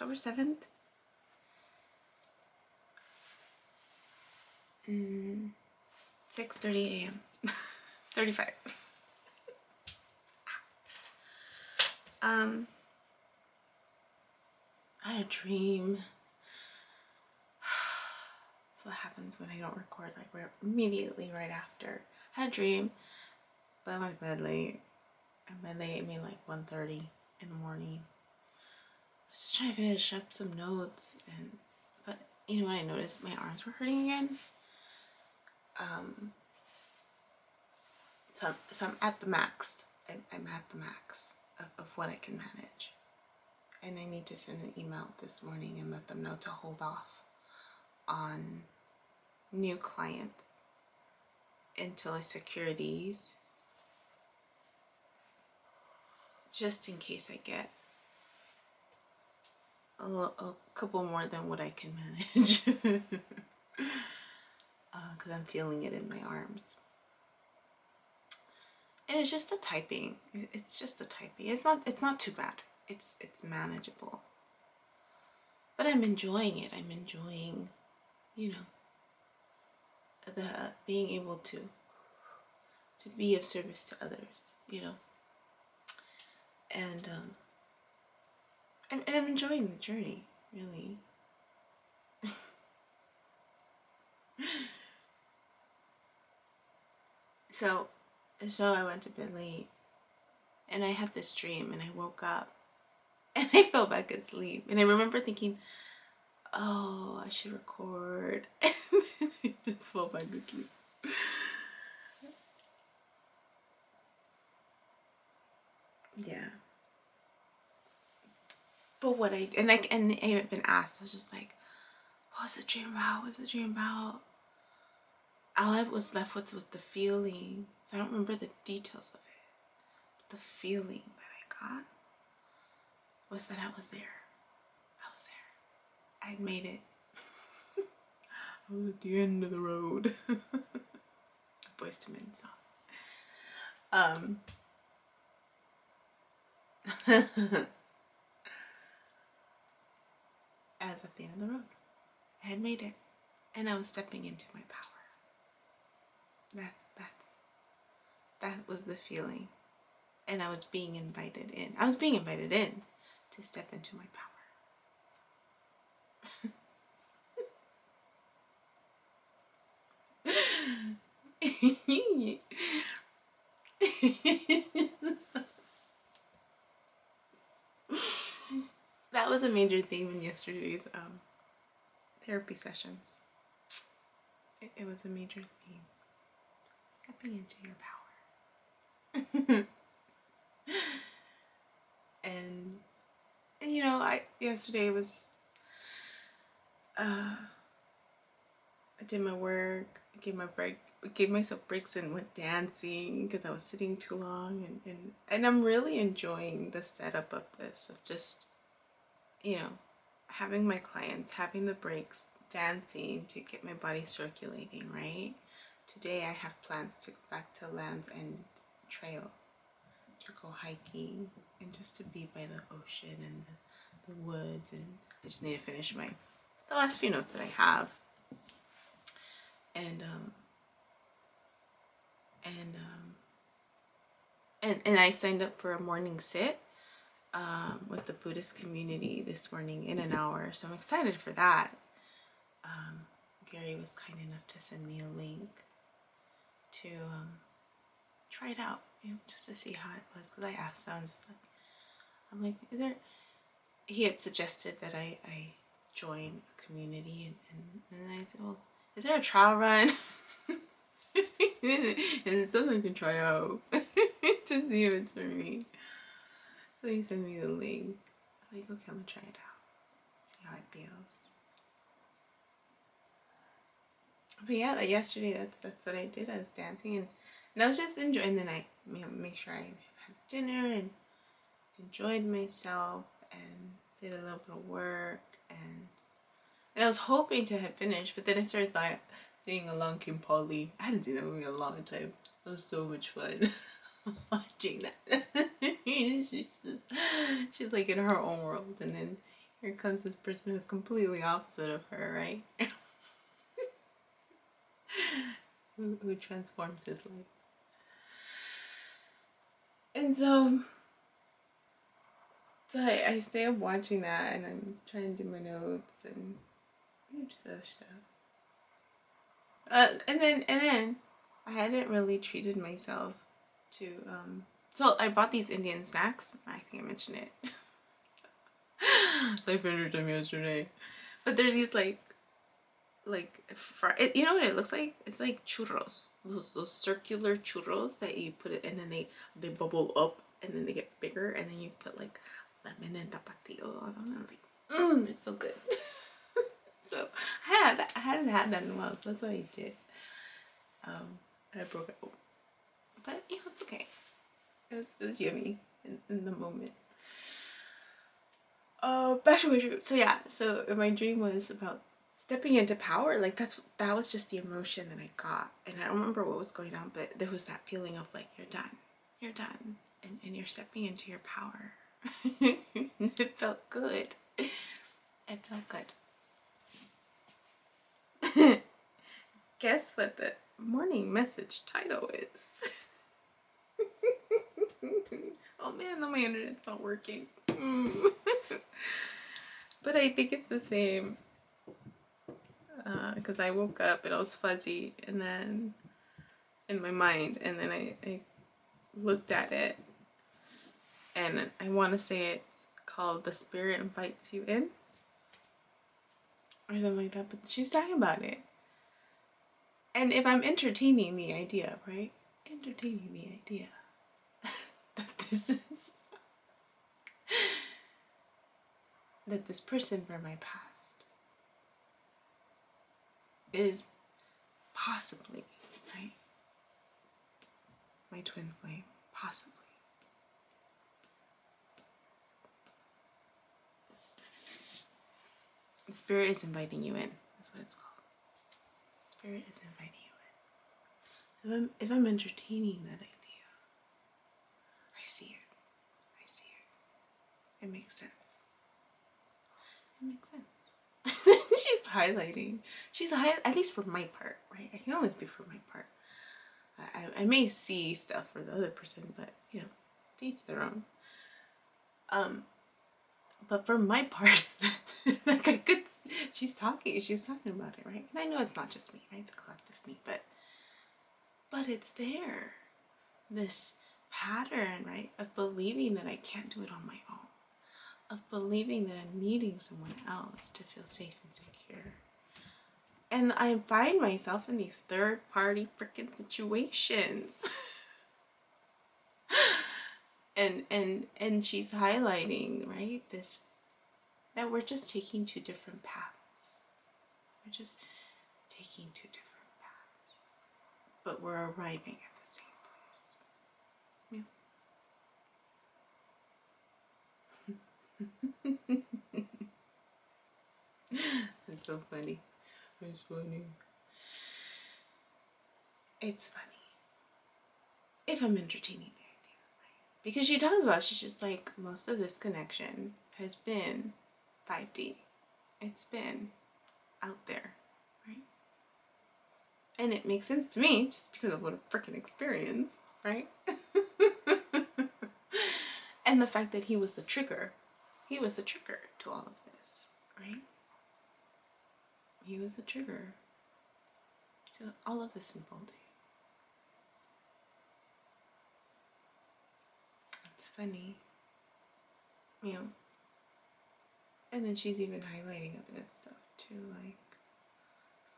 October 7th. 6:30 a.m. 35. I had a dream. That's what happens when I don't record like immediately right after. I had a dream, but I went to bed late. And by late I mean like 1:30 in the morning. I was just trying to finish up some notes, but you know what I noticed? My arms were hurting again. So I'm at the max. I'm at the max of what I can manage. And I need to send an email this morning and let them know to hold off on new clients until I secure these. Just in case I get a couple more than what I can manage. Because I'm feeling it in my arms. And it's just the typing. It's just the typing. It's not too bad. It's manageable. But I'm enjoying it. I'm enjoying, you know, the being able to be of service to others, you know. And I'm enjoying the journey, really. So I went to bed late, and I had this dream, and I woke up, and I fell back asleep. And I remember thinking, oh, I should record. And then I just fell back asleep. Yeah. But what I haven't been asked. I was just like, what was the dream about? What was the dream about? All I was left with was the feeling. So I don't remember the details of it. But the feeling that I got was that I was there. I was there. I had made it. I was at the end of the road. Boys to Men song. I was at the end of the road. I had made it. And I was stepping into my power. That was the feeling. And I was being invited in. I was being invited in to step into my power. That was a major theme in yesterday's therapy sessions. It was a major theme. Stepping into your power. and you know, yesterday was I did my work, I gave myself breaks and went dancing because I was sitting too long, and I'm really enjoying the setup of this, of just, you know, having my clients, having the breaks, dancing to get my body circulating, right? Today I have plans to go back to Land's End Trail to go hiking and just to be by the ocean and the woods, and I just need to finish the last few notes that I have. And I signed up for a morning sit with the Buddhist community this morning in an hour, so I'm excited for that. Gary was kind enough to send me a link to try it out, you know, just to see how it was, because I asked him, I'm like, is there, he had suggested that I join a community, and I said, well, is there a trial run? And something I can try out to see if it's for me. So he sent me the link. I'm like, okay, I'm gonna try it out, see how it feels. But yeah, like yesterday, that's what I did. I was dancing, and I was just enjoying the night. Make sure I had dinner and enjoyed myself and did a little bit of work, and I was hoping to have finished, but then I started seeing Along Kim Polly. I hadn't seen that movie in a long time. It was so much fun watching that. She's like in her own world, and then Here comes this person who's completely opposite of her, right? who transforms his life. And so I stay up watching that, and I'm trying to do my notes and other stuff. And then I hadn't really treated myself to so I bought these Indian snacks. I think I mentioned it. So I finished them yesterday. But they're these you know what it looks like? It's like churros. Those circular churros that you put it, and then they bubble up, and then they get bigger, and then you put like lemon and tapatio on them. Like, it's so good. So I hadn't had that in a while, so that's what I did. I broke it open. But yeah, it's okay. It was yummy in the moment. Back to my dream. So yeah, so my dream was about stepping into power. Like that was just the emotion that I got, and I don't remember what was going on, but there was that feeling of like you're done, and you're stepping into your power. It felt good. It felt good. Guess what the morning message title is? Oh man, my internet's not working. But I think it's the same. Because I woke up and I was fuzzy, and then in my mind, and then I looked at it, and I want to say it's called "The Spirit Invites You In," or something like that. But she's talking about it, and if I'm entertaining the idea, right? Entertaining the idea that this person from my past is possibly, right? My twin flame, possibly. The spirit is inviting you in. That's what it's called. Spirit is inviting you in. So if I'm entertaining that idea, I see it. I see it. It makes sense. It makes sense. She's highlighting. At least for my part, right? I can only speak for my part. I may see stuff for the other person, but you know, to each their own. But for my parts, like she's talking about it, right? And I know it's not just me, right? It's a collective me, but it's there. This pattern, right, of believing that I can't do it on my own, of believing that I'm needing someone else to feel safe and secure. And I find myself in these third-party freaking situations. and she's highlighting, right, this, that we're just taking two different paths. We're just taking two different paths. But we're arriving at the same place. Yeah. That's so funny. It's funny. It's funny. If I'm entertaining the idea, right? Because she talks about, she's just like, most of this connection has been 5D. It's been out there, right? And it makes sense to me, just because of what a freaking experience, right? And the fact that he was the trigger. He was the trigger to all of this, right? He was the trigger to all of this unfolding. It's funny. You know. And then she's even highlighting other stuff too, like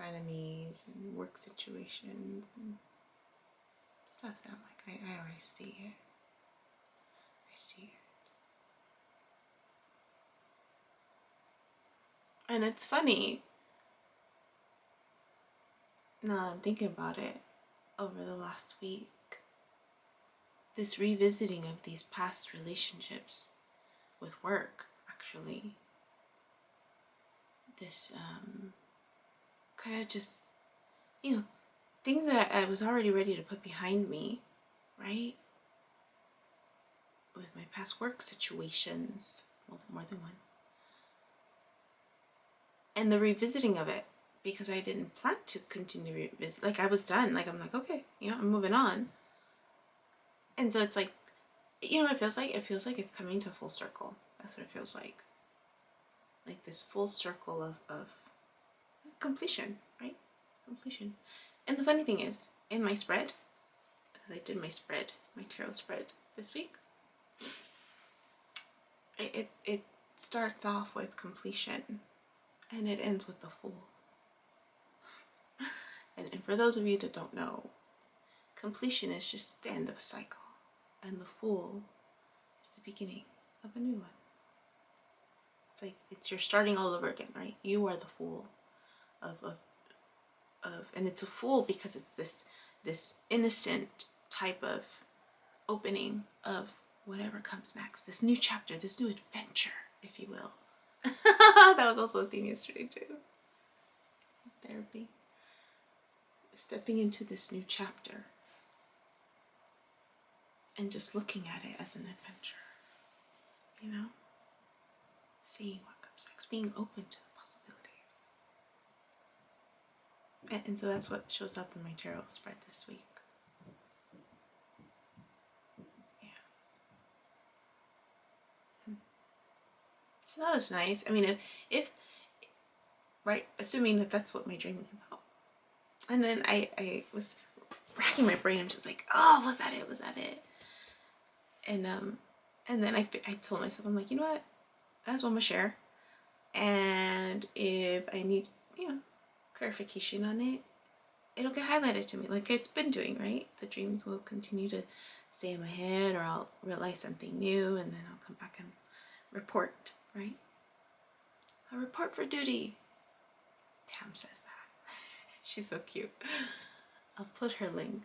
frenemies and work situations and stuff that I'm like, I already see it. I see it. And it's funny, now that I'm thinking about it, over the last week, this revisiting of these past relationships with work, actually, this kind of just, you know, things that I was already ready to put behind me, right? With my past work situations, well, more than one. and the revisiting of it, because I didn't plan to continue revisit. Like I was done. Like I'm like, okay, you know, I'm moving on. And so it's like, you know, it feels like it's coming to full circle. That's what it feels like. Like this full circle of completion, right? Completion. And the funny thing is, in my spread, I did my spread, my tarot spread this week. It starts off with completion, and it ends with the Fool. And for those of you that don't know, completion is just the end of a cycle, and the Fool is the beginning of a new one. It's like you're starting all over again, right? You are the Fool of and it's a Fool because it's this innocent type of opening of whatever comes next, this new chapter, this new adventure, if you will. That was also a thing yesterday too. Therapy. Stepping into this new chapter and just looking at it as an adventure, you know? Seeing what comes next, being open to the possibilities. And so that's what shows up in my tarot spread this week. Yeah. So that was nice. I mean, if right, assuming that that's what my dream was about. And then I was racking my brain. I'm just like, oh, was that it? Was that it? And then I told myself, I'm like, you know what? That's what I'm gonna share. And if I need, you know, clarification on it, it'll get highlighted to me like it's been doing, right? The dreams will continue to stay in my head, or I'll realize something new, and then I'll come back and report, right? A report for duty. Tam says that. She's so cute. I'll put her link.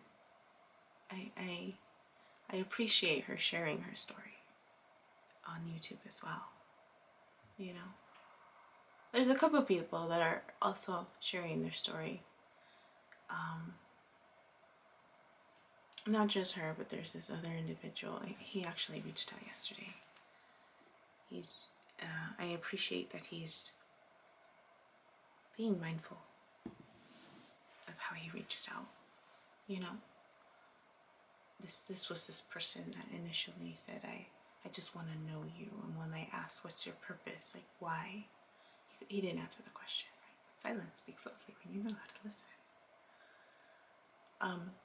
I appreciate her sharing her story on YouTube as well. You know, there's a couple of people that are also sharing their story. Not just her, but there's this other individual. He actually reached out yesterday. I appreciate that he's being mindful of how he reaches out. You know, this was this person that initially said, I just want to know you. And when I asked, what's your purpose? Like, why? He didn't answer the question, right? Silence speaks loudly when you know how to listen.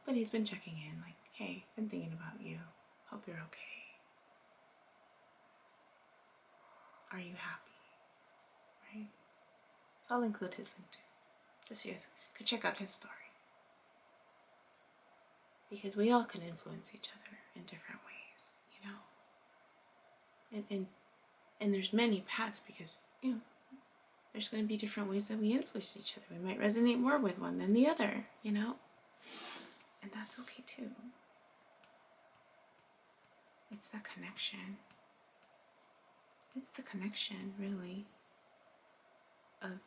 But he's been checking in, like, hey, been thinking about you. Hope you're okay. Are you happy? Right? So I'll include his link too, just so you guys could check out his story. Because we all can influence each other in different ways, you know? And there's many paths, because, you know, there's going to be different ways that we influence each other. We might resonate more with one than the other, you know? And that's okay too. It's the connection. It's the connection, really, of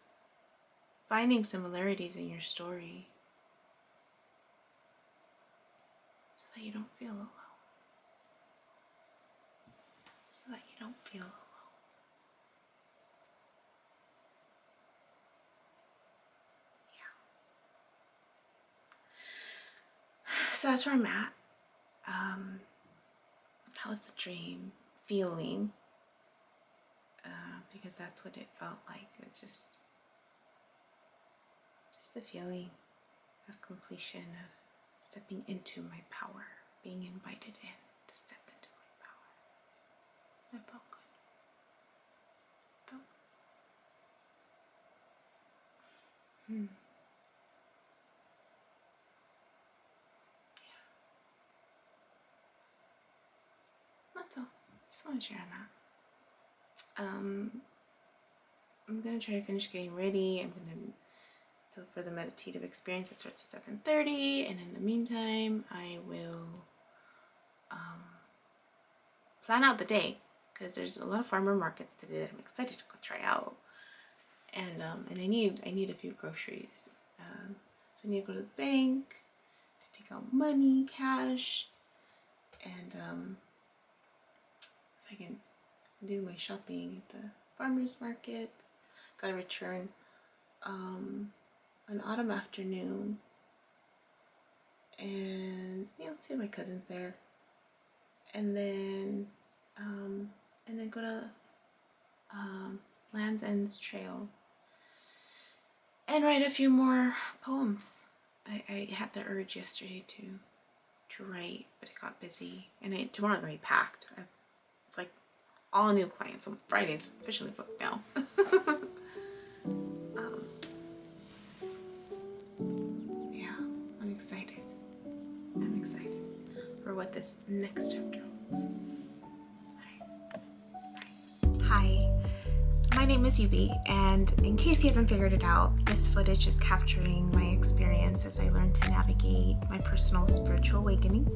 finding similarities in your story so that you don't feel alone. So that you don't feel alone. Yeah. So that's where I'm at. How's the dream feeling? Because that's what it felt like. It's just a feeling of completion, of stepping into my power, being invited in to step into my power. It felt good. Yeah. That's all. Just want to share on that. I'm gonna try to finish getting ready. So for the meditative experience, it starts at 7:30, and in the meantime, I will plan out the day, because there's a lot of farmer markets today that I'm excited to go try out, and I need a few groceries. So I need to go to the bank to take out money, cash, and so I can do my shopping at the farmers markets. Gotta return an autumn afternoon, and see my cousins there, and then go to Land's End's Trail and write a few more poems. I had the urge yesterday to write, but it got busy, and tomorrow I'm already packed. It's like all new clients, so Friday's officially booked now. Yeah, I'm excited. I'm excited for what this next chapter holds. Hi, my name is Yubi, and in case you haven't figured it out, this footage is capturing my experience as I learn to navigate my personal spiritual awakening.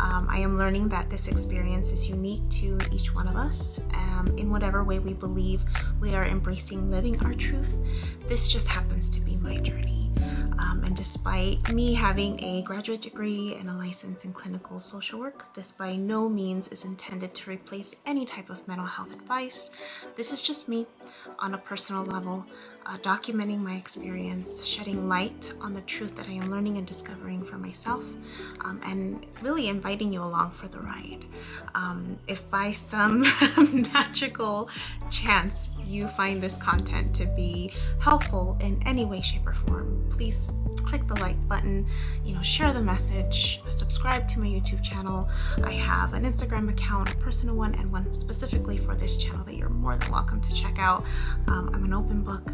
I am learning that this experience is unique to each one of us. In whatever way we believe we are embracing living our truth, this just happens to be my journey. And despite me having a graduate degree and a license in clinical social work, this by no means is intended to replace any type of mental health advice. This is just me on a personal level, documenting my experience, shedding light on the truth that I am learning and discovering for myself, and really inviting you along for the ride. If by some magical chance you find this content to be helpful in any way, shape, or form, please click the like button, share the message, subscribe to my YouTube channel. I have an Instagram account, a personal one, and one specifically for this channel that you're more than welcome to check out. I'm an open book.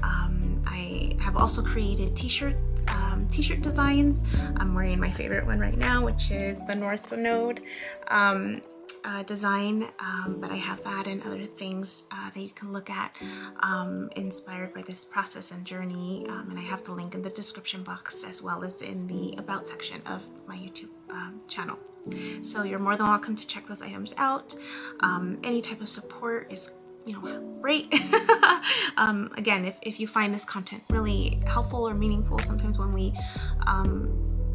I have also created t-shirt designs. I'm wearing my favorite one right now, which is the North Node design, but I have that and other things that you can look at inspired by this process and journey, and I have the link in the description box as well as in the about section of my YouTube channel. So you're more than welcome to check those items out. Any type of support is great. Again, if you find this content really helpful or meaningful, sometimes when we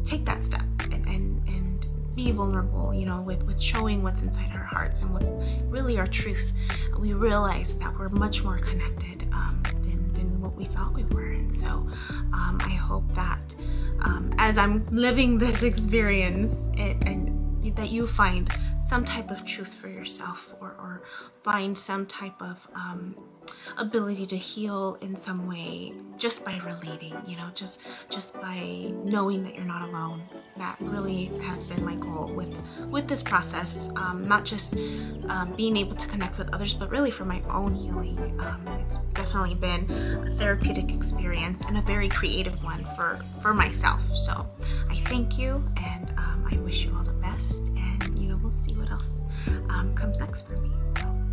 take that step and be vulnerable, with showing what's inside our hearts and what's really our truth, we realize that we're much more connected than what we thought we were. And so I hope that as I'm living this experience and that you find some type of truth for yourself, or find some type of ability to heal in some way just by relating, just by knowing that you're not alone. That really has been my goal with this process, not just being able to connect with others, but really for my own healing. It's definitely been a therapeutic experience and a very creative one for myself. So I thank you, and I wish you all the best, and we'll see what else comes next for me. So